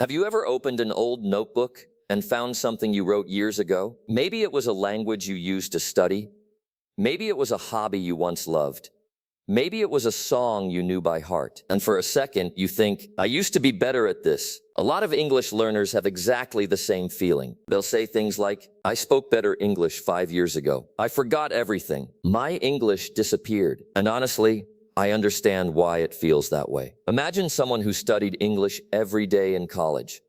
Have you ever opened an old notebook and found something you wrote years ago? Maybe it was a language you used to study. Maybe it was a hobby you once loved. Maybe it was a song you knew by heart. And for a second, you think, I used to be better at this. A lot of English learners have exactly the same feeling. They'll say things like, I spoke better English 5 years ago. I forgot everything. My English disappeared. And honestly, I understand why it feels that way. Imagine someone who studied English every day in college.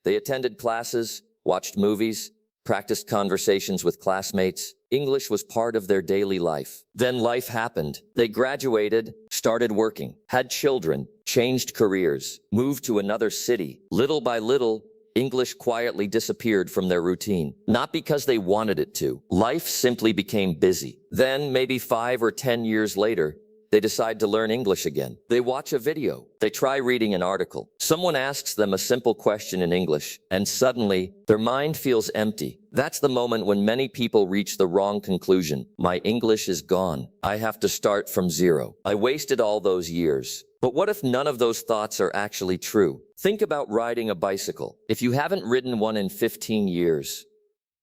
They attended classes, watched movies, practiced conversations with classmates. English was part of their daily life. Then life happened. They graduated, started working, had children, changed careers, moved to another city. Little by little, English quietly disappeared from their routine. Not because they wanted it to. Life simply became busy. Then, maybe 5 or 10 years later, they decide to learn English again. They watch a video. They try reading an article. Someone asks them a simple question in English, and suddenly, their mind feels empty. That's the moment when many people reach the wrong conclusion. My English is gone. I have to start from zero. I wasted all those years. But what if none of those thoughts are actually true? Think about riding a bicycle. If you haven't ridden one in 15 years,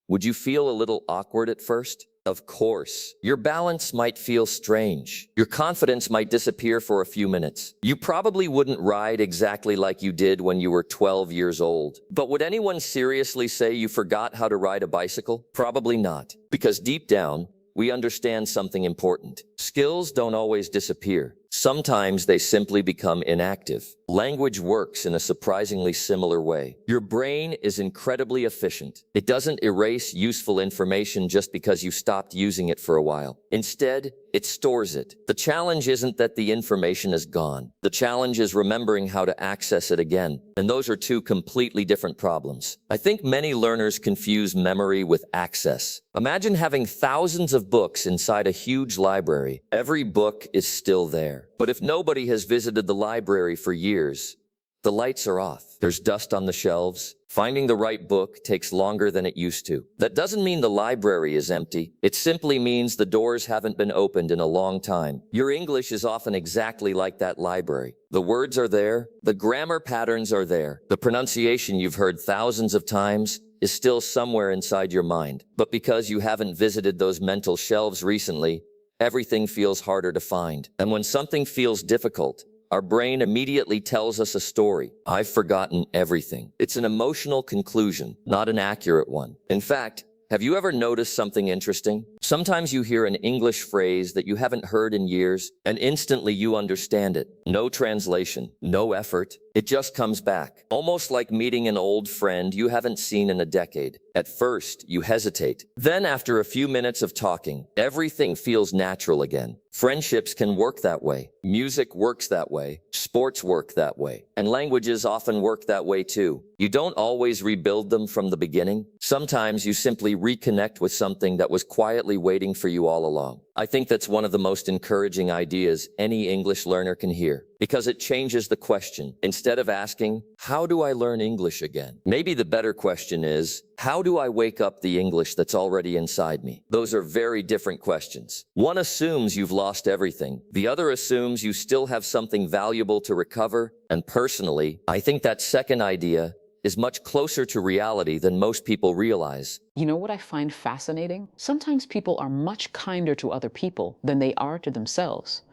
would you feel a little awkward at first? Of course. Your balance might feel strange. Your confidence might disappear for a few minutes. You probably wouldn't ride exactly like you did when you were 12 years old. But would anyone seriously say you forgot how to ride a bicycle? Probably not. Because deep down, we understand something important. Skills don't always disappear. Sometimes they simply become inactive. Language works in a surprisingly similar way. Your brain is incredibly efficient. It doesn't erase useful information just because you stopped using it for a while. Instead, it stores it. The challenge isn't that the information is gone. The challenge is remembering how to access it again. And those are two completely different problems. I think many learners confuse memory with access. Imagine having thousands of books inside a huge library. Every book is still there. But if nobody has visited the library for years, the lights are off. There's dust on the shelves. Finding the right book takes longer than it used to. That doesn't mean the library is empty. It simply means the doors haven't been opened in a long time. Your English is often exactly like that library. The words are there. The grammar patterns are there. The pronunciation you've heard thousands of times is still somewhere inside your mind. But because you haven't visited those mental shelves recently, everything feels harder to find. And when something feels difficult, our brain immediately tells us a story. I've forgotten everything. It's an emotional conclusion, not an accurate one. In fact, have you ever noticed something interesting? Sometimes you hear an English phrase that you haven't heard in years, and instantly you understand it. No translation, no effort. It just comes back. Almost like meeting an old friend you haven't seen in a decade. At first, you hesitate. Then after a few minutes of talking, everything feels natural again. Friendships can work that way. Music works that way. Sports work that way. And languages often work that way too. You don't always rebuild them from the beginning. Sometimes you simply reconnect with something that was quietly waiting for you all along. I think that's one of the most encouraging ideas any English learner can hear, because it changes the question. Instead of asking, how do I learn English again? Maybe the better question is, how do I wake up the English that's already inside me? Those are very different questions. One assumes you've lost everything. The other assumes you still have something valuable to recover. And personally, I think that second idea is much closer to reality than most people realize. You know what I find fascinating? Sometimes people are much kinder to other people than they are to themselves.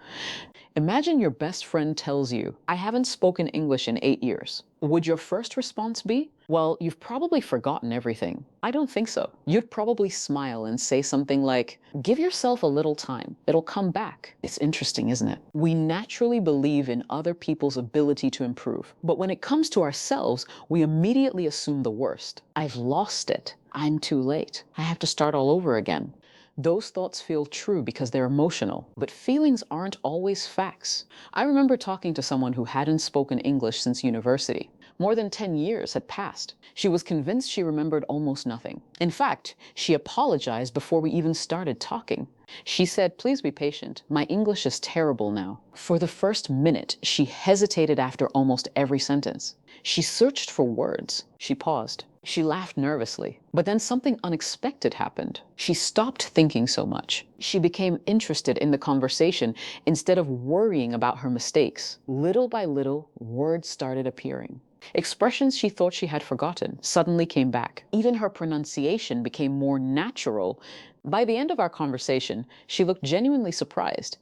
Imagine your best friend tells you, I haven't spoken English in 8 years. Would your first response be, well, you've probably forgotten everything? I don't think so. You'd probably smile and say something like, give yourself a little time. It'll come back. It's interesting, isn't it? We naturally believe in other people's ability to improve. But when it comes to ourselves, we immediately assume the worst. I've lost it. I'm too late. I have to start all over again. Those thoughts feel true because they're emotional, but feelings aren't always facts. I remember talking to someone who hadn't spoken English since university. More than 10 years had passed. She was convinced she remembered almost nothing. In fact, she apologized before we even started talking. She said, please be patient. My English is terrible now. For the first minute, she hesitated after almost every sentence. She searched for words. She paused. She laughed nervously. But then something unexpected happened. She stopped thinking so much. She became interested in the conversation instead of worrying about her mistakes. Little by little, words started appearing. Expressions she thought she had forgotten suddenly came back. Even her pronunciation became more natural. By the end of our conversation, she looked genuinely surprised.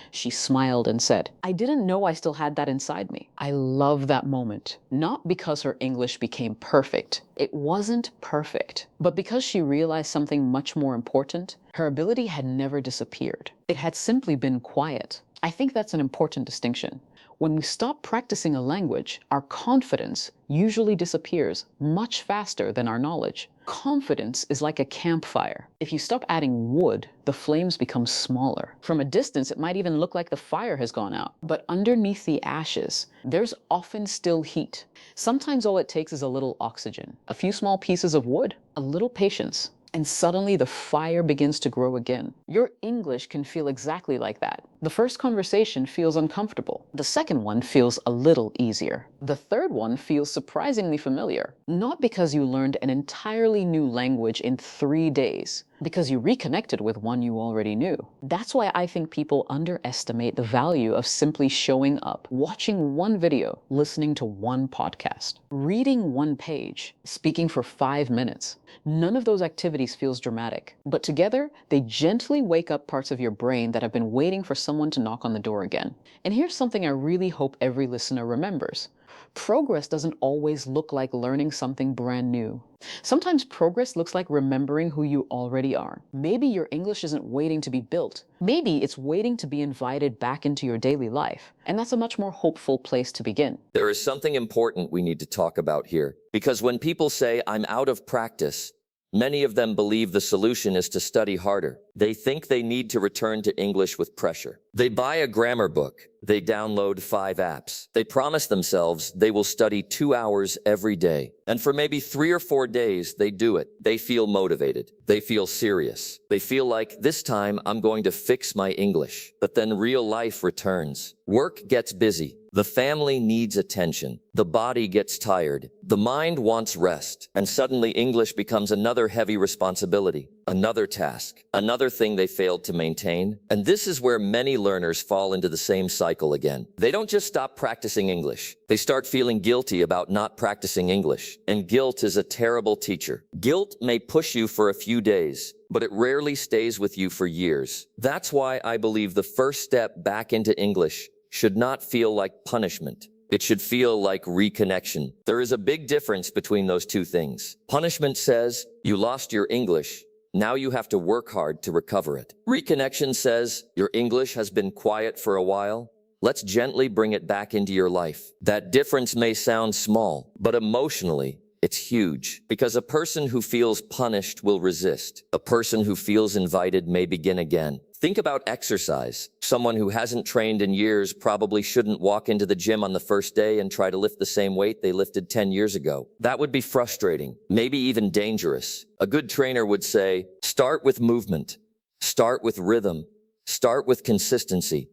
She smiled and said, "I didn't know I still had that inside me." I love that moment. Not because her English became perfect. It wasn't perfect. But because she realized something much more important, her ability had never disappeared. It had simply been quiet. I think that's an important distinction. When we stop practicing a language, our confidence usually disappears much faster than our knowledge. Confidence is like a campfire. If you stop adding wood, the flames become smaller. From a distance, it might even look like the fire has gone out. But underneath the ashes, there's often still heat. Sometimes all it takes is a little oxygen, a few small pieces of wood, a little patience, and suddenly the fire begins to grow again. Your English can feel exactly like that. The first conversation feels uncomfortable. The second one feels a little easier. The third one feels surprisingly familiar. Not because you learned an entirely new language in 3 days, because you reconnected with one you already knew. That's why I think people underestimate the value of simply showing up, watching one video, listening to one podcast, reading one page, speaking for 5 minutes. None of those activities feels dramatic, but together they gently wake up parts of your brain that have been waiting for someone to knock on the door again. And here's something I really hope every listener remembers. Progress doesn't always look like learning something brand new. Sometimes progress looks like remembering who you already are. Maybe your English isn't waiting to be built. Maybe it's waiting to be invited back into your daily life. And that's a much more hopeful place to begin. There is something important we need to talk about here. Because when people say, "I'm out of practice," many of them believe the solution is to study harder. They think they need to return to English with pressure. They buy a grammar book. They download 5 apps. They promise themselves they will study 2 hours every day. And for maybe 3 or 4 days, they do it. They feel motivated. They feel serious. They feel like, this time I'm going to fix my English. But then real life returns. Work gets busy. The family needs attention. The body gets tired. The mind wants rest. And suddenly English becomes another heavy responsibility, another task, another thing they failed to maintain. And this is where many learners fall into the same cycle again. They don't just stop practicing English. They start feeling guilty about not practicing English. And guilt is a terrible teacher. Guilt may push you for a few days, but it rarely stays with you for years. That's why I believe the first step back into English should not feel like punishment. It should feel like reconnection. There is a big difference between those two things. Punishment says, you lost your English. Now you have to work hard to recover it. Reconnection says, your English has been quiet for a while. Let's gently bring it back into your life. That difference may sound small, but emotionally, it's huge. Because a person who feels punished will resist. A person who feels invited may begin again. Think about exercise. Someone who hasn't trained in years probably shouldn't walk into the gym on the first day and try to lift the same weight they lifted 10 years ago. That would be frustrating, maybe even dangerous. A good trainer would say, start with movement, start with rhythm, start with consistency.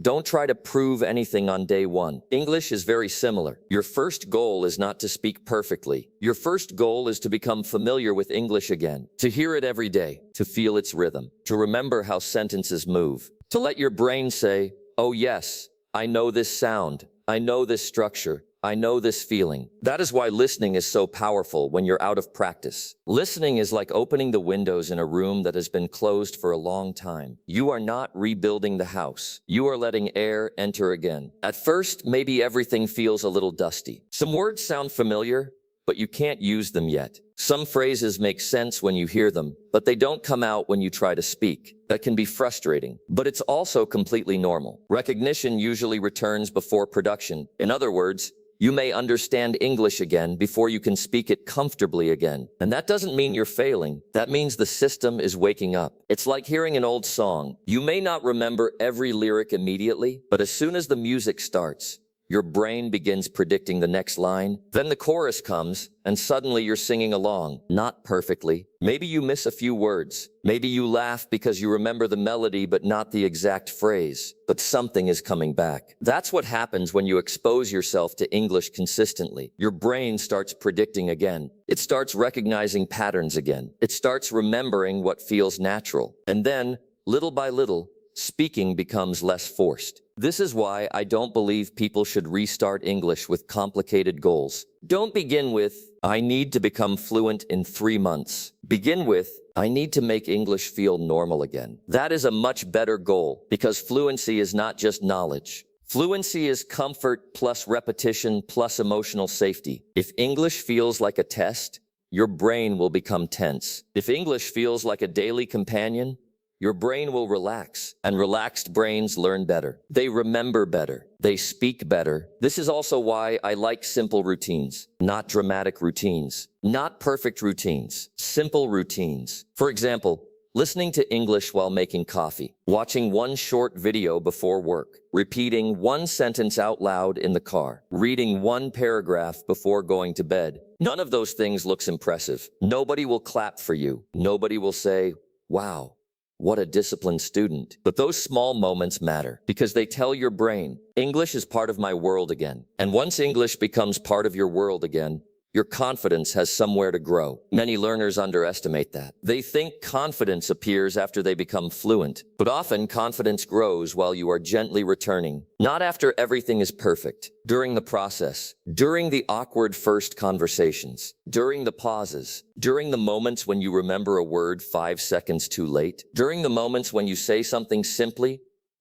Don't try to prove anything on day one. English is very similar. Your first goal is not to speak perfectly. Your first goal is to become familiar with English again, to hear it every day, to feel its rhythm, to remember how sentences move, to let your brain say, oh yes, I know this sound, I know this structure, I know this feeling. That is why listening is so powerful when you're out of practice. Listening is like opening the windows in a room that has been closed for a long time. You are not rebuilding the house. You are letting air enter again. At first, maybe everything feels a little dusty. Some words sound familiar, but you can't use them yet. Some phrases make sense when you hear them, but they don't come out when you try to speak. That can be frustrating, but it's also completely normal. Recognition usually returns before production. In other words, you may understand English again before you can speak it comfortably again. And that doesn't mean you're failing. That means the system is waking up. It's like hearing an old song. You may not remember every lyric immediately, but as soon as the music starts, your brain begins predicting the next line. Then the chorus comes, and suddenly you're singing along. Not perfectly. Maybe you miss a few words. Maybe you laugh because you remember the melody but not the exact phrase. But something is coming back. That's what happens when you expose yourself to English consistently. Your brain starts predicting again. It starts recognizing patterns again. It starts remembering what feels natural. And then, little by little, speaking becomes less forced. This is why I don't believe people should restart English with complicated goals. Don't begin with, I need to become fluent in 3 months. Begin with, I need to make English feel normal again. That is a much better goal because fluency is not just knowledge. Fluency is comfort plus repetition plus emotional safety. If English feels like a test, your brain will become tense. If English feels like a daily companion, your brain will relax, and relaxed brains learn better. They remember better. They speak better. This is also why I like simple routines, not dramatic routines, not perfect routines, simple routines. For example, listening to English while making coffee, watching one short video before work, repeating one sentence out loud in the car, reading one paragraph before going to bed. None of those things looks impressive. Nobody will clap for you. Nobody will say, wow, what a disciplined student. But those small moments matter because they tell your brain, English is part of my world again. And once English becomes part of your world again, your confidence has somewhere to grow. Many learners underestimate that. They think confidence appears after they become fluent, but often confidence grows while you are gently returning. Not after everything is perfect. During the process, during the awkward first conversations, during the pauses, during the moments when you remember a word 5 seconds too late, during the moments when you say something simply,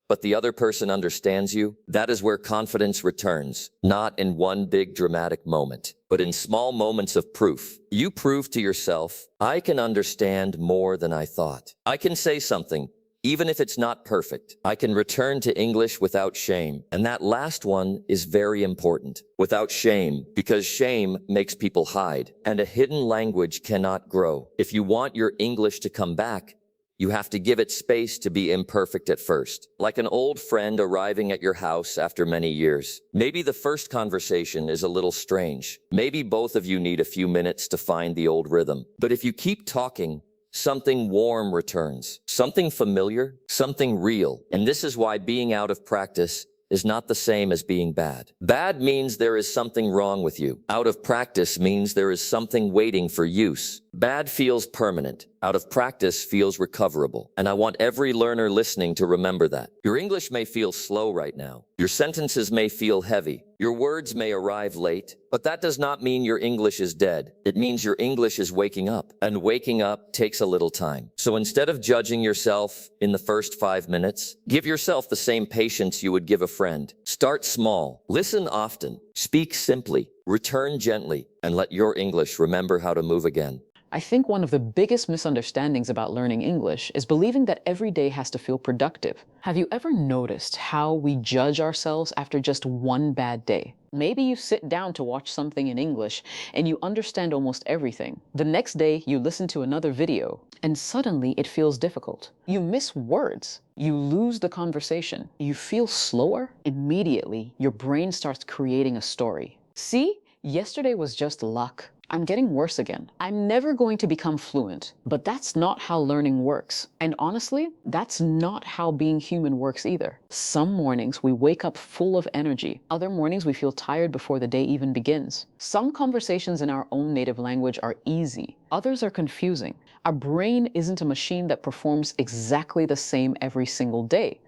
but the other person understands you, that is where confidence returns, not in one big dramatic moment, but in small moments of proof. You prove to yourself, I can understand more than I thought. I can say something, even if it's not perfect. I can return to English without shame. And that last one is very important. Without shame, because shame makes people hide, and a hidden language cannot grow. If you want your English to come back, you have to give it space to be imperfect at first. Like an old friend arriving at your house after many years. Maybe the first conversation is a little strange. Maybe both of you need a few minutes to find the old rhythm. But if you keep talking, something warm returns. Something familiar, something real. And this is why being out of practice is not the same as being bad. Bad means there is something wrong with you. Out of practice means there is something waiting for use. Bad feels permanent. Out of practice feels recoverable. And I want every learner listening to remember that. Your English may feel slow right now. Your sentences may feel heavy. Your words may arrive late. But that does not mean your English is dead. It means your English is waking up. And waking up takes a little time. So instead of judging yourself in the first 5 minutes, give yourself the same patience you would give a friend. Start small. Listen often. Speak simply. Return gently. And let your English remember how to move again. I think one of the biggest misunderstandings about learning English is believing that every day has to feel productive. Have you ever noticed how we judge ourselves after just one bad day? Maybe you sit down to watch something in English and you understand almost everything. The next day, you listen to another video and suddenly it feels difficult. You miss words. You lose the conversation. You feel slower. Immediately, your brain starts creating a story. See, yesterday was just luck. I'm getting worse again. I'm never going to become fluent, but that's not how learning works. And honestly, that's not how being human works either. Some mornings we wake up full of energy. Other mornings we feel tired before the day even begins. Some conversations in our own native language are easy. Others are confusing. Our brain isn't a machine that performs exactly the same every single day.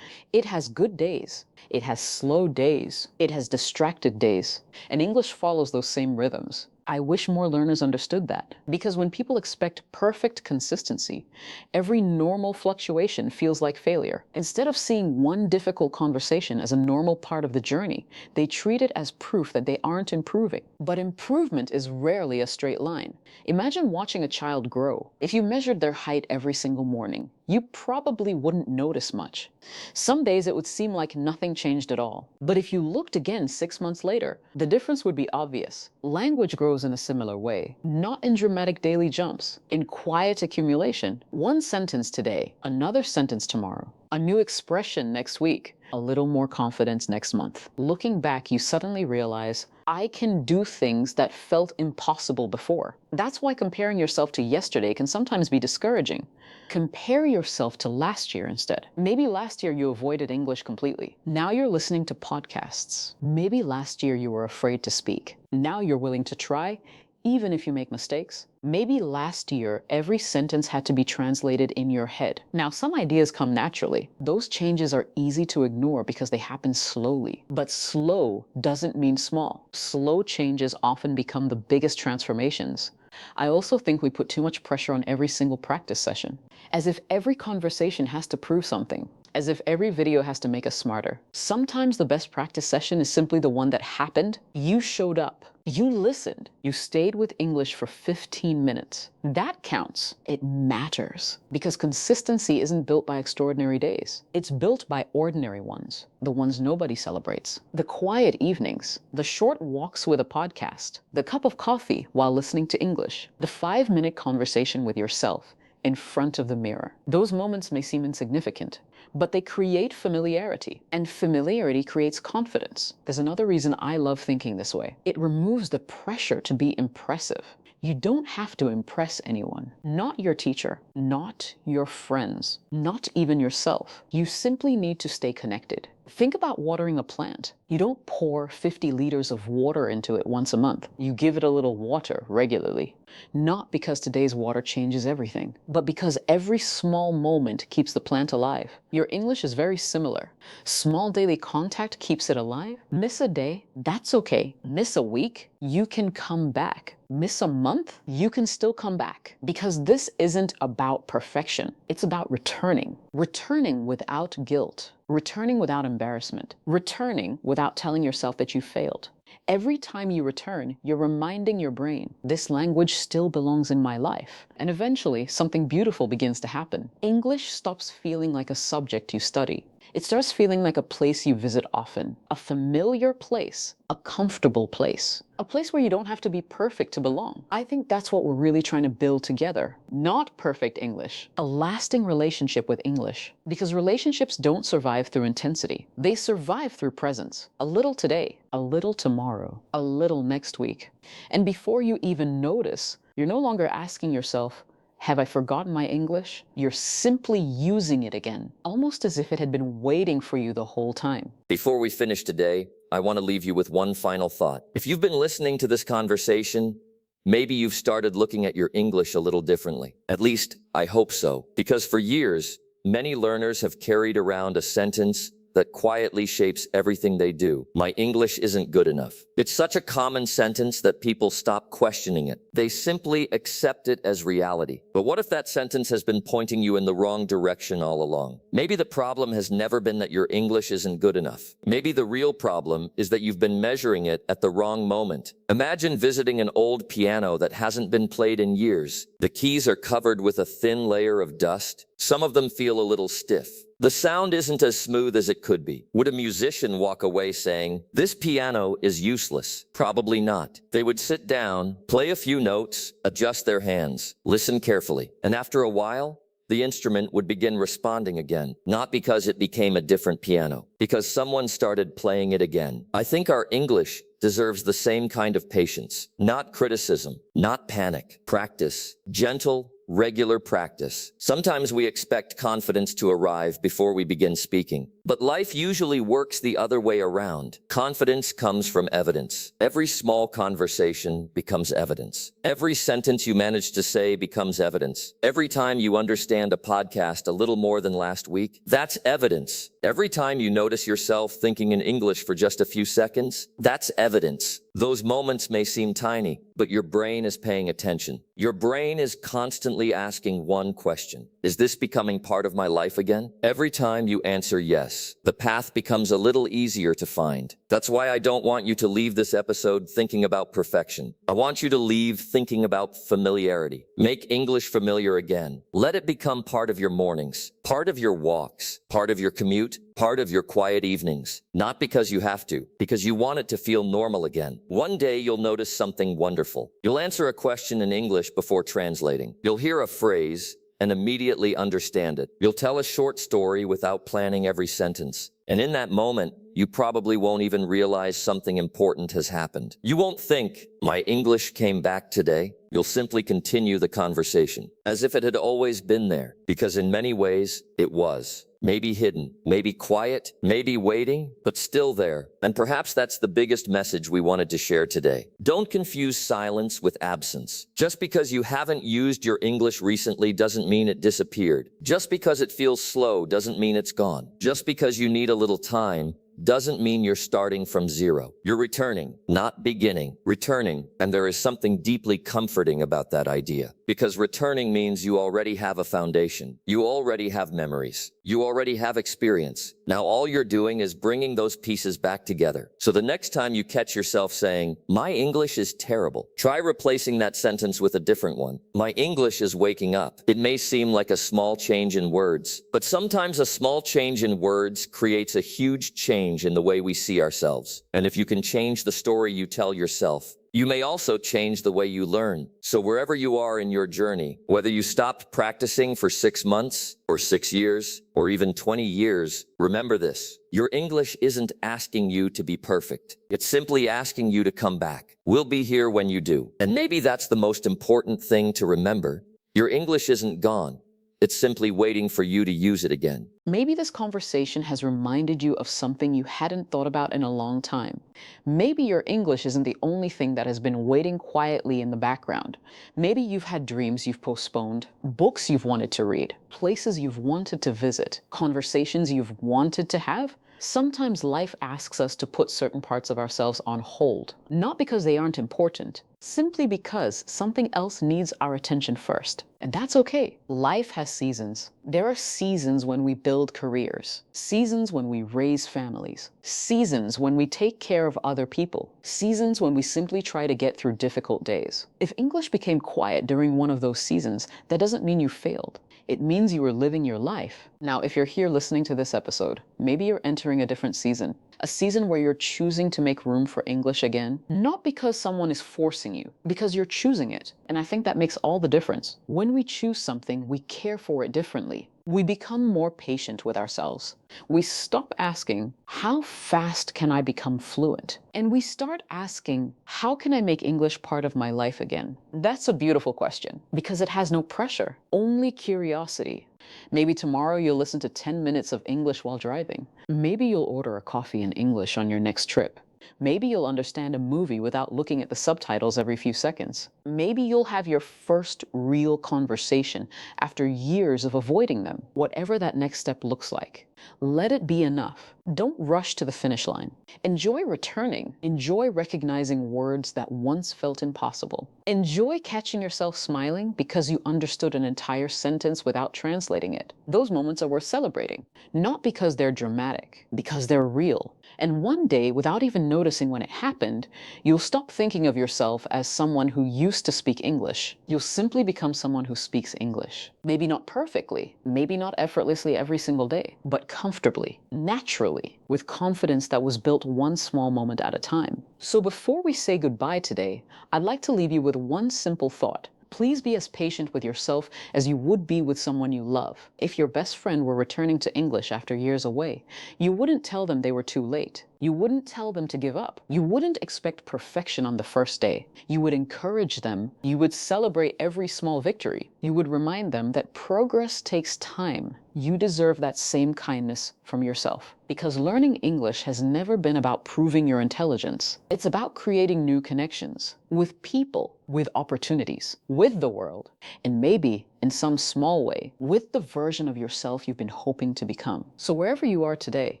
It has good days. It has slow days. It has distracted days. And English follows those same rhythms. I wish more learners understood that. Because when people expect perfect consistency, every normal fluctuation feels like failure. Instead of seeing one difficult conversation as a normal part of the journey, they treat it as proof that they aren't improving. But improvement is rarely a straight line. Imagine watching a child grow. If you measured their height every single morning, you probably wouldn't notice much. Some days it would seem like nothing changed at all. But if you looked again 6 months later, the difference would be obvious. Language grows in a similar way, not in dramatic daily jumps, in quiet accumulation. One sentence today, another sentence tomorrow, a new expression next week, a little more confidence next month. Looking back, you suddenly realize, I can do things that felt impossible before. That's why comparing yourself to yesterday can sometimes be discouraging. Compare yourself to last year instead. Maybe last year you avoided English completely. Now you're listening to podcasts. Maybe last year you were afraid to speak. Now you're willing to try, even if you make mistakes. Maybe last year, every sentence had to be translated in your head. Now, some ideas come naturally. Those changes are easy to ignore because they happen slowly. But slow doesn't mean small. Slow changes often become the biggest transformations. I also think we put too much pressure on every single practice session, as if every conversation has to prove something, as if every video has to make us smarter. Sometimes the best practice session is simply the one that happened. You showed up. You listened. You stayed with English for 15 minutes. That counts. It matters. Because consistency isn't built by extraordinary days. It's built by ordinary ones, the ones nobody celebrates. The quiet evenings, the short walks with a podcast, the cup of coffee while listening to English, the 5-minute conversation with yourself in front of the mirror. Those moments may seem insignificant, but they create familiarity, and familiarity creates confidence. There's another reason I love thinking this way. It removes the pressure to be impressive. You don't have to impress anyone. Not your teacher, not your friends, not even yourself. You simply need to stay connected. Think about watering a plant. You don't pour 50 liters of water into it once a month. You give it a little water regularly. Not because today's water changes everything, but because every small moment keeps the plant alive. Your English is very similar. Small daily contact keeps it alive. Miss a day, that's okay. Miss a week, you can come back. Miss a month, you can still come back. Because this isn't about perfection. It's about returning. Returning without guilt. Returning without embarrassment. Returning without telling yourself that you failed. Every time you return, you're reminding your brain, this language still belongs in my life. And eventually, something beautiful begins to happen. English stops feeling like a subject you study. It starts feeling like a place you visit often. A familiar place. A comfortable place. A place where you don't have to be perfect to belong. I think that's what we're really trying to build together. Not perfect English. A lasting relationship with English. Because relationships don't survive through intensity. They survive through presence. A little today, a little tomorrow, a little next week. And before you even notice, you're no longer asking yourself, have I forgotten my English? You're simply using it again, almost as if it had been waiting for you the whole time. Before we finish today, I want to leave you with one final thought. If you've been listening to this conversation, maybe you've started looking at your English a little differently. At least, I hope so. Because for years, many learners have carried around a sentence that quietly shapes everything they do. My English isn't good enough. It's such a common sentence that people stop questioning it. They simply accept it as reality. But what if that sentence has been pointing you in the wrong direction all along? Maybe the problem has never been that your English isn't good enough. Maybe the real problem is that you've been measuring it at the wrong moment. Imagine visiting an old piano that hasn't been played in years. The keys are covered with a thin layer of dust. Some of them feel a little stiff. The sound isn't as smooth as it could be. Would a musician walk away saying, "This piano is useless"? Probably not. They would sit down, play a few notes, adjust their hands, listen carefully. And after a while, the instrument would begin responding again. Not because it became a different piano, because someone started playing it again. I think our English deserves the same kind of patience. Not criticism, not panic. Practice, gentle, regular practice. Sometimes we expect confidence to arrive before we begin speaking, but life usually works the other way around. Confidence comes from evidence. Every small conversation becomes evidence. Every sentence you manage to say becomes evidence. Every time you understand a podcast a little more than last week, that's evidence. Every time you notice yourself thinking in English for just a few seconds, that's evidence. Those moments may seem tiny, but your brain is paying attention. Your brain is constantly asking one question. Is this becoming part of my life again? Every time you answer yes, the path becomes a little easier to find. That's why I don't want you to leave this episode thinking about perfection. I want you to leave thinking about familiarity. Make English familiar again. Let it become part of your mornings, part of your walks, part of your commute, part of your quiet evenings. Not because you have to, because you want it to feel normal again. One day you'll notice something wonderful. You'll answer a question in English before translating. You'll hear a phrase and immediately understand it. You'll tell a short story without planning every sentence. And in that moment, you probably won't even realize something important has happened. You won't think, my English came back today. You'll simply continue the conversation, as if it had always been there, because in many ways, it was. Maybe hidden, maybe quiet, maybe waiting, but still there. And perhaps that's the biggest message we wanted to share today. Don't confuse silence with absence. Just because you haven't used your English recently doesn't mean it disappeared. Just because it feels slow doesn't mean it's gone. Just because you need a little time doesn't mean you're starting from zero. You're returning, not beginning. Returning, and there is something deeply comforting about that idea. Because returning means you already have a foundation. You already have memories. You already have experience. Now all you're doing is bringing those pieces back together. So the next time you catch yourself saying, "My English is terrible," try replacing that sentence with a different one. "My English is waking up." It may seem like a small change in words, but sometimes a small change in words creates a huge change in the way we see ourselves. And if you can change the story you tell yourself, you may also change the way you learn. So wherever you are in your journey, whether you stopped practicing for 6 months or 6 years or even 20 years, remember this. Your English isn't asking you to be perfect. It's simply asking you to come back. We'll be here when you do. And maybe that's the most important thing to remember. Your English isn't gone. It's simply waiting for you to use it again. Maybe this conversation has reminded you of something you hadn't thought about in a long time. Maybe your English isn't the only thing that has been waiting quietly in the background. Maybe you've had dreams you've postponed, books you've wanted to read, places you've wanted to visit, conversations you've wanted to have. Sometimes life asks us to put certain parts of ourselves on hold, not because they aren't important, simply because something else needs our attention first. And that's okay. Life has seasons. There are seasons when we build careers, seasons when we raise families, seasons when we take care of other people, seasons when we simply try to get through difficult days. If English became quiet during one of those seasons, that doesn't mean you failed. It means you were living your life. Now, if you're here listening to this episode, maybe you're entering a different season, a season where you're choosing to make room for English again, not because someone is forcing you, because you're choosing it. And I think that makes all the difference. When we choose something, we care for it differently. We become more patient with ourselves. We stop asking, how fast can I become fluent? And we start asking, how can I make English part of my life again? That's a beautiful question because it has no pressure, only curiosity. Maybe tomorrow you'll listen to 10 minutes of English while driving. Maybe you'll order a coffee in English on your next trip. Maybe you'll understand a movie without looking at the subtitles every few seconds. Maybe you'll have your first real conversation after years of avoiding them. Whatever that next step looks like, let it be enough. Don't rush to the finish line. Enjoy returning. Enjoy recognizing words that once felt impossible. Enjoy catching yourself smiling because you understood an entire sentence without translating it. Those moments are worth celebrating, not because they're dramatic, because they're real. And one day, without even noticing when it happened, you'll stop thinking of yourself as someone who used to speak English. You'll simply become someone who speaks English. Maybe not perfectly, maybe not effortlessly every single day, but comfortably, naturally, with confidence that was built one small moment at a time. So before we say goodbye today, I'd like to leave you with one simple thought. Please be as patient with yourself as you would be with someone you love. If your best friend were returning to English after years away, you wouldn't tell them they were too late. You wouldn't tell them to give up. You wouldn't expect perfection on the first day. You would encourage them. You would celebrate every small victory. You would remind them that progress takes time. You deserve that same kindness from yourself. Because learning English has never been about proving your intelligence. It's about creating new connections with people, with opportunities, with the world, and maybe, in some small way, with the version of yourself you've been hoping to become. So wherever you are today,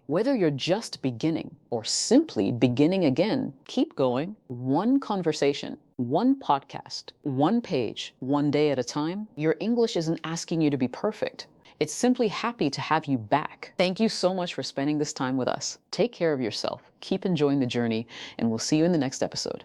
whether you're just beginning or simply beginning again, keep going. One conversation, one podcast, one page, one day at a time. Your English isn't asking you to be perfect. It's simply happy to have you back. Thank you so much for spending this time with us. Take care of yourself, keep enjoying the journey, and we'll see you in the next episode.